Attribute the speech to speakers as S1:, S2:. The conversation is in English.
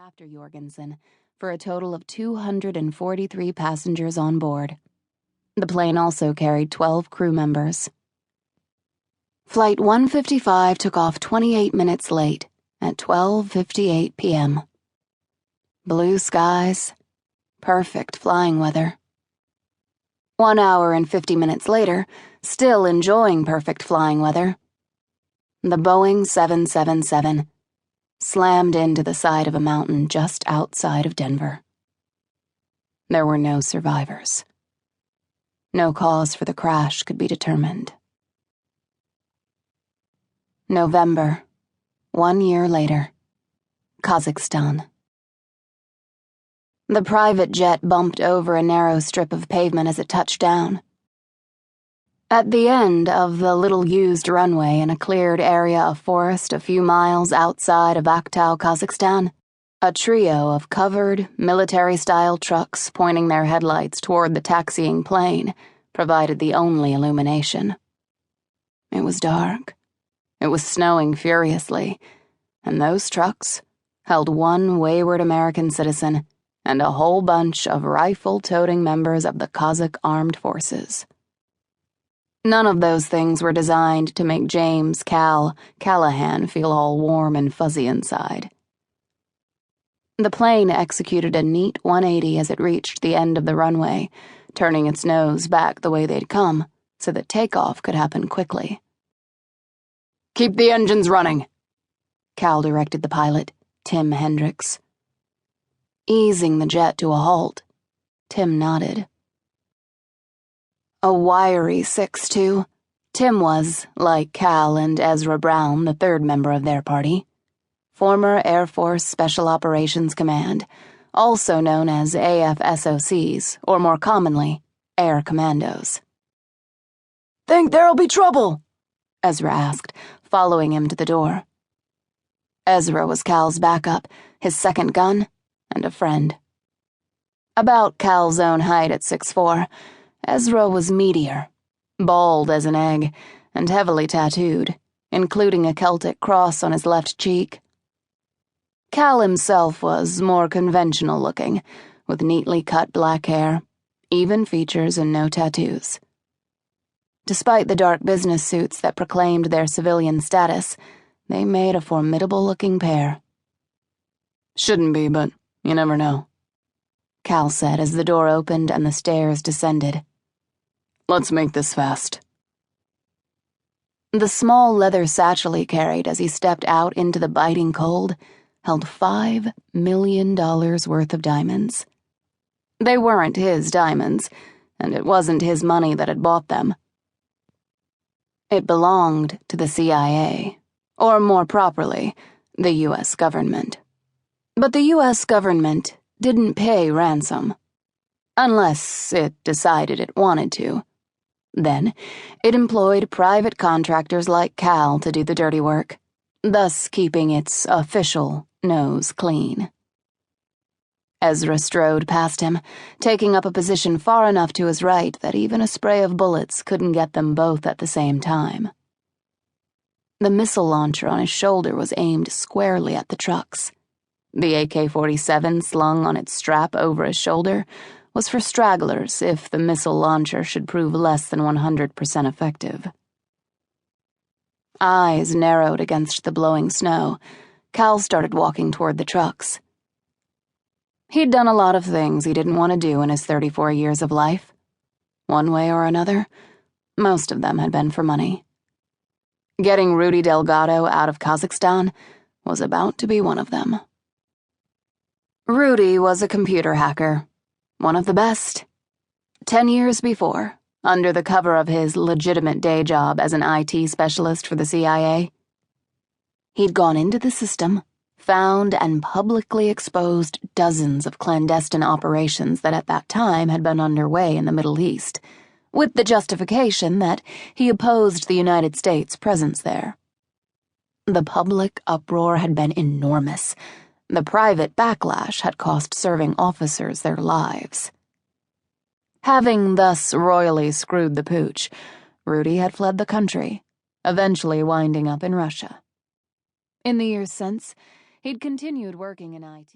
S1: after Jorgensen for a total of 243 passengers on board. The plane also carried 12 crew members. Flight 155 took off 28 minutes late at 12:58 p.m. Blue skies, perfect flying weather. 1 hour and 50 minutes later, still enjoying perfect flying weather, the Boeing 777 slammed into the side of a mountain just outside of Denver. There were no survivors. No cause for the crash could be determined. November, 1 year later, Kazakhstan. The private jet bumped over a narrow strip of pavement as it touched down. At the end of the little-used runway in a cleared area of forest a few miles outside of Attu, Kazakhstan, a trio of covered, military-style trucks pointing their headlights toward the taxiing plane provided the only illumination. It was dark. It was snowing furiously, and those trucks held one wayward American citizen and a whole bunch of rifle-toting members of the Kazakh armed forces. None of those things were designed to make James Cal Callahan feel all warm and fuzzy inside. The plane executed a neat 180 as it reached the end of the runway, turning its nose back the way they'd come so that takeoff could happen quickly. "Keep the engines running," Cal directed the pilot, Tim Hendricks. Easing the jet to a halt, Tim nodded. A wiry 6'2", Tim was, like Cal and Ezra Brown, the third member of their party, former Air Force Special Operations Command, also known as AFSOCs, or more commonly, Air Commandos. "Think there'll be trouble?" Ezra asked, following him to the door. Ezra was Cal's backup, his second gun, and a friend. About Cal's own height at 6'4", Ezra was meatier, bald as an egg, and heavily tattooed, including a Celtic cross on his left cheek. Cal himself was more conventional-looking, with neatly cut black hair, even features and no tattoos. Despite the dark business suits that proclaimed their civilian status, they made a formidable-looking pair. "Shouldn't be, but you never know," Cal said as the door opened and the stairs descended. "Let's make this fast." The small leather satchel he carried as he stepped out into the biting cold held $5 million worth of diamonds. They weren't his diamonds, and it wasn't his money that had bought them. It belonged to the CIA, or more properly, the U.S. government. But the U.S. government didn't pay ransom. Unless it decided it wanted to. Then, it employed private contractors like Cal to do the dirty work, thus keeping its official nose clean. Ezra strode past him, taking up a position far enough to his right that even a spray of bullets couldn't get them both at the same time. The missile launcher on his shoulder was aimed squarely at the trucks. The AK-47 slung on its strap over his shoulder was for stragglers if the missile launcher should prove less than 100% effective. Eyes narrowed against the blowing snow, Cal started walking toward the trucks. He'd done a lot of things he didn't want to do in his 34 years of life. One way or another, most of them had been for money. Getting Rudy Delgado out of Kazakhstan was about to be one of them. Rudy was a computer hacker, one of the best. 10 years before, under the cover of his legitimate day job as an IT specialist for the CIA, he'd gone into the system, found and publicly exposed dozens of clandestine operations that at that time had been underway in the Middle East, with the justification that he opposed the United States' presence there. The public uproar had been enormous. The private backlash had cost serving officers their lives. Having thus royally screwed the pooch, Rudy had fled the country, eventually winding up in Russia. In the years since, he'd continued working in IT.